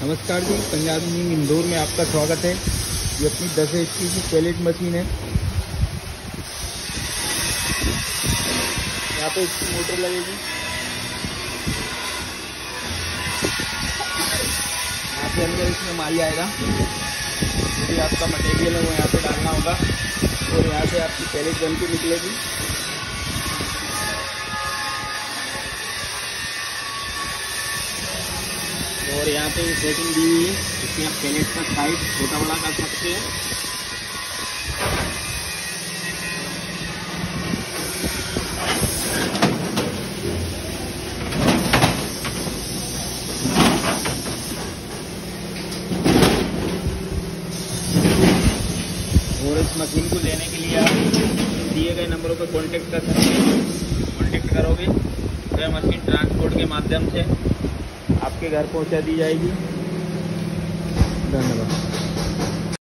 नमस्कार जी, पंजाब मिनी इंदौर में आपका स्वागत है। ये अपनी 10 HP की पैलेट मशीन है। यहाँ पे इसकी मोटर लगेगी। यहाँ पे अंदर इसमें माल आएगा, जो भी आपका मटेरियल है वो यहाँ पे डालना होगा और यहाँ से आपकी पैलेट बन के निकलेगी। और यहाँ पे सेटिंग दी हुई है, इसमें आप पैलेट का साइज छोटा बड़ा कर सकते हैं। और इस मशीन को लेने के लिए आप दिए गए नंबरों पर कांटेक्ट कर सकते हैं। कांटेक्ट करोगे तो यह मशीन ट्रांसपोर्ट के माध्यम से आपके घर पहुंचा दी जाएगी। धन्यवाद।